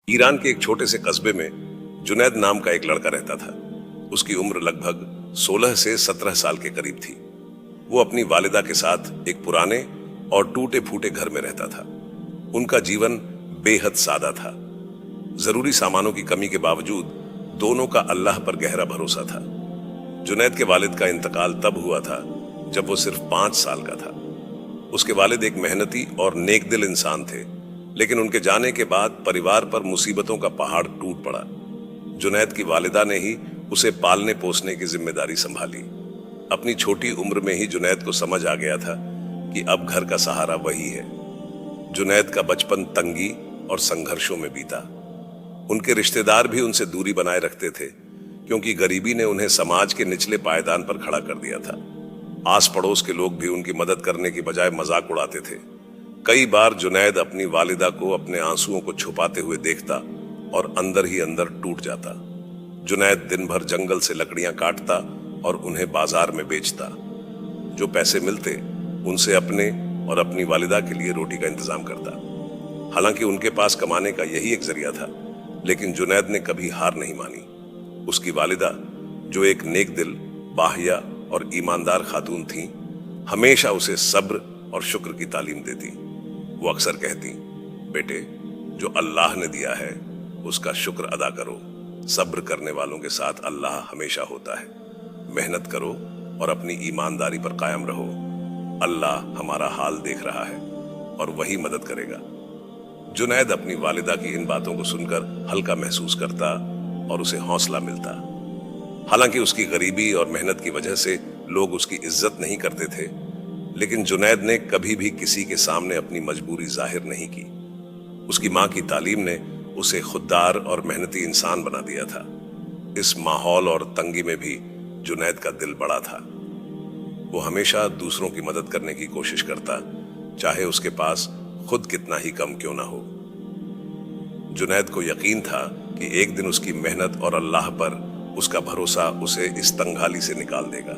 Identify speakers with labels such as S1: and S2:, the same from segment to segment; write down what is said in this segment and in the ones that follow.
S1: Iran के एक छोटे से कस्बे में जुनैद नाम का एक लड़का रहता था। उसकी उम्र लगभग 16 से 17 साल के करीब थी। वो अपनी वालिदा के साथ एक पुराने और टूटे फूटे घर में रहता था। उनका जीवन बेहद सादा था। जरूरी सामानों की कमी के बावजूद दोनों का अल्लाह पर गहरा भरोसा था। जुनैद के वालिद का इंतकाल तब हुआ था जब वो सिर्फ 5 साल का था। उसके वालिद एक मेहनती और नेकदिल इंसान थे, लेकिन उनके जाने के बाद परिवार पर मुसीबतों का पहाड़ टूट पड़ा। जुनैद की वालिदा ने ही उसे पालने पोसने की जिम्मेदारी संभाली। अपनी छोटी उम्र में ही जुनैद को समझ आ गया था कि अब घर का सहारा वही है। जुनैद का बचपन तंगी और संघर्षों में बीता। उनके रिश्तेदार भी उनसे दूरी बनाए रखते थे, क्योंकि गरीबी ने उन्हें समाज के निचले पायदान पर खड़ा कर दिया था। आस पड़ोस के लोग भी उनकी मदद करने की बजाय मजाक उड़ाते थे। कई बार जुनैद अपनी वालिदा को अपने आंसुओं को छुपाते हुए देखता और अंदर ही अंदर टूट जाता। जुनैद दिन भर जंगल से लकड़ियां काटता और उन्हें बाजार में बेचता। जो पैसे मिलते उनसे अपने और अपनी वालिदा के लिए रोटी का इंतजाम करता। हालांकि उनके पास कमाने का यही एक जरिया था, लेकिन जुनैद ने कभी हार नहीं मानी। उसकी वालिदा, जो एक नेक दिल, बाहिया और ईमानदार खातून थी, हमेशा उसे सब्र और शुक्र की तालीम देती। वो अक्सर कहती, बेटे, जो अल्लाह ने दिया है उसका शुक्र अदा करो। सब्र करने वालों के साथ अल्लाह हमेशा होता है। मेहनत करो और अपनी ईमानदारी पर कायम रहो। अल्लाह हमारा हाल देख रहा है और वही मदद करेगा। जुनैद अपनी वालिदा की इन बातों को सुनकर हल्का महसूस करता और उसे हौसला मिलता। हालांकि उसकी गरीबी और मेहनत की वजह से लोग उसकी इज्जत नहीं करते थे, लेकिन जुनैद ने कभी भी किसी के सामने अपनी मजबूरी जाहिर नहीं की। उसकी मां की तालीम ने उसे खुददार और मेहनती इंसान बना दिया था। इस माहौल और तंगी में भी जुनैद का दिल बड़ा था। वो हमेशा दूसरों की मदद करने की कोशिश करता, चाहे उसके पास खुद कितना ही कम क्यों ना हो। जुनैद को यकीन था कि एक दिन उसकी मेहनत और अल्लाह पर उसका भरोसा उसे इस तंगहाली से निकाल देगा।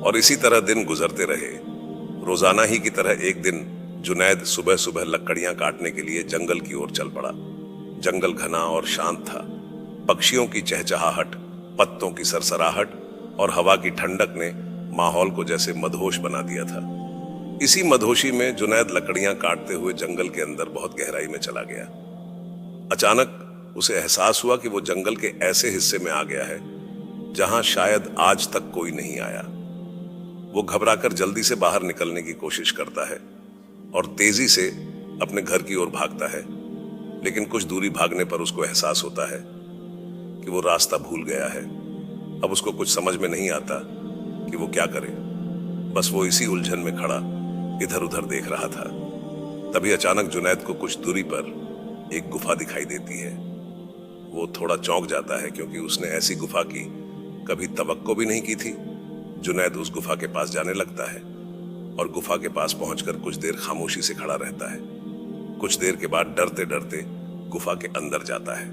S1: और इसी तरह दिन गुजरते रहे। रोजाना ही की तरह एक दिन जुनैद सुबह सुबह लकड़ियां काटने के लिए जंगल की ओर चल पड़ा। जंगल घना और शांत था। पक्षियों की चहचहाहट, पत्तों की सरसराहट और हवा की ठंडक ने माहौल को जैसे मदहोश बना दिया था। इसी मदहोशी में जुनैद लकड़ियां काटते हुए जंगल के अंदर बहुत गहराई में चला गया। अचानक उसे एहसास हुआ कि वो जंगल के ऐसे हिस्से में आ गया है जहां शायद आज तक कोई नहीं आया। वो घबराकर जल्दी से बाहर निकलने की कोशिश करता है और तेजी से अपने घर की ओर भागता है, लेकिन कुछ दूरी भागने पर उसको एहसास होता है कि वो रास्ता भूल गया है। अब उसको कुछ समझ में नहीं आता कि वो क्या करे। बस वो इसी उलझन में खड़ा इधर उधर देख रहा था। तभी अचानक जुनैद को कुछ दूरी पर एक गुफा दिखाई देती है। वो थोड़ा चौंक जाता है, क्योंकि उसने ऐसी गुफा की कभी तवक्को भी नहीं की थी। जुनैद उस गुफा के पास जाने लगता है और गुफा के पास पहुंचकर कुछ देर खामोशी से खड़ा रहता है। कुछ देर के बाद डरते डरते गुफा के अंदर जाता है।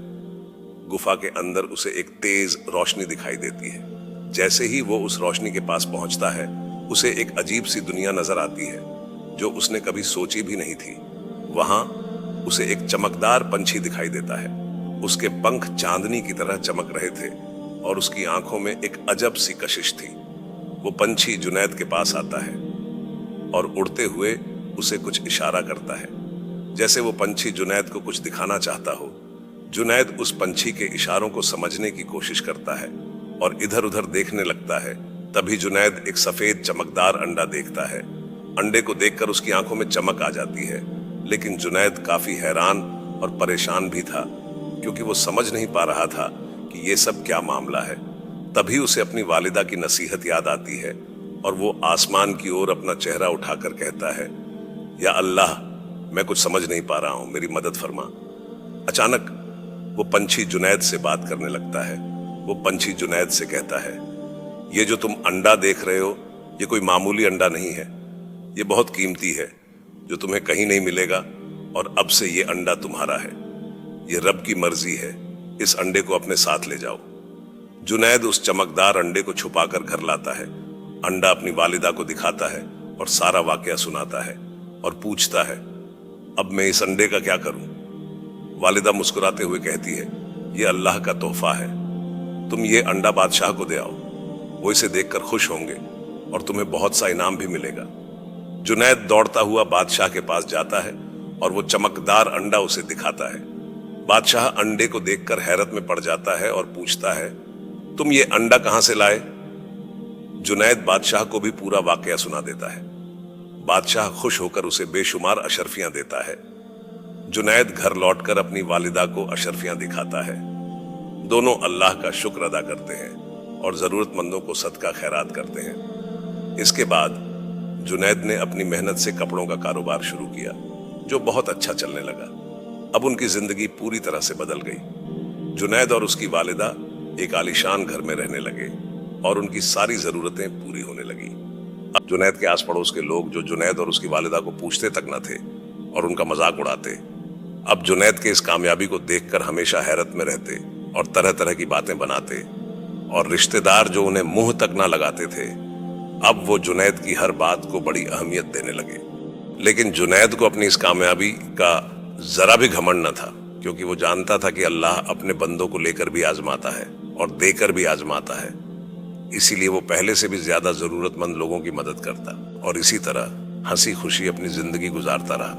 S1: गुफा के अंदर उसे एक तेज रोशनी दिखाई देती है। जैसे ही वो उस रोशनी के पास पहुंचता है, उसे एक अजीब सी दुनिया नजर आती है जो उसने कभी सोची भी नहीं थी। वहां उसे एक चमकदार पंछी दिखाई देता है। उसके पंख चांदनी की तरह चमक रहे थे और उसकी आंखों में एक अजब सी कशिश थी। वो पंछी जुनैद के पास आता है और उड़ते हुए उसे कुछ इशारा करता है, जैसे वो पंछी जुनैद को कुछ दिखाना चाहता हो। जुनैद उस पंछी के इशारों को समझने की कोशिश करता है और इधर उधर देखने लगता है। तभी जुनैद एक सफेद चमकदार अंडा देखता है। अंडे को देखकर उसकी आंखों में चमक आ जाती है, लेकिन जुनैद काफी हैरान और परेशान भी था, क्योंकि वो समझ नहीं पा रहा था कि ये सब क्या मामला है। तभी उसे अपनी वालिदा की नसीहत याद आती है और वो आसमान की ओर अपना चेहरा उठाकर कहता है, या अल्लाह, मैं कुछ समझ नहीं पा रहा हूं, मेरी मदद फरमा। अचानक वो पंछी जुनैद से बात करने लगता है। वो पंछी जुनैद से कहता है, ये जो तुम अंडा देख रहे हो, ये कोई मामूली अंडा नहीं है। ये बहुत कीमती है, जो तुम्हें कहीं नहीं मिलेगा, और अब से ये अंडा तुम्हारा है। ये रब की मर्जी है। इस अंडे को अपने साथ ले जाओ। जुनैद उस चमकदार अंडे को छुपाकर घर लाता है। अंडा अपनी वालिदा को दिखाता है और सारा वाकया सुनाता है और पूछता है, अब मैं इस अंडे का क्या करूं? वालिदा मुस्कुराते हुए कहती है, ये अल्लाह का तोहफा है, तुम ये अंडा बादशाह को दे आओ, वो इसे देखकर खुश होंगे और तुम्हें बहुत सा इनाम भी मिलेगा। जुनैद दौड़ता हुआ बादशाह के पास जाता है और वो चमकदार अंडा उसे दिखाता है। बादशाह अंडे को देखकर हैरत में पड़ जाता है और पूछता है, तुम ये अंडा कहां से लाए? जुनैद बादशाह को भी पूरा वाकया सुना देता है। बादशाह खुश होकर उसे बेशुमार अशरफियां देता है। जुनैद घर लौटकर अपनी वालिदा को अशरफियां दिखाता है। दोनों अल्लाह का शुक्र अदा करते हैं और जरूरतमंदों को सदका खैरात करते हैं। इसके बाद जुनैद ने अपनी मेहनत से कपड़ों का कारोबार शुरू किया, जो बहुत अच्छा चलने लगा। अब उनकी जिंदगी पूरी तरह से बदल गई। जुनैद और उसकी वालिदा एक आलीशान घर में रहने लगे और उनकी सारी जरूरतें पूरी होने लगी। अब जुनैद के आस पड़ोस के लोग, जो जुनैद और उसकी वालिदा को पूछते तक न थे और उनका मजाक उड़ाते, अब जुनैद के इस कामयाबी को देखकर हमेशा हैरत में रहते और तरह तरह की बातें बनाते। और रिश्तेदार जो उन्हें मुंह तक ना लगाते थे, अब वो जुनैद की हर बात को बड़ी अहमियत देने लगे। लेकिन जुनैद को अपनी इस कामयाबी का जरा भी घमंड न था, क्योंकि वो जानता था कि अल्लाह अपने बंदों को लेकर भी आजमाता है और देकर भी आजमाता है। इसीलिए वो पहले से भी ज्यादा जरूरतमंद लोगों की मदद करता और इसी तरह हंसी खुशी अपनी जिंदगी गुजारता रहा।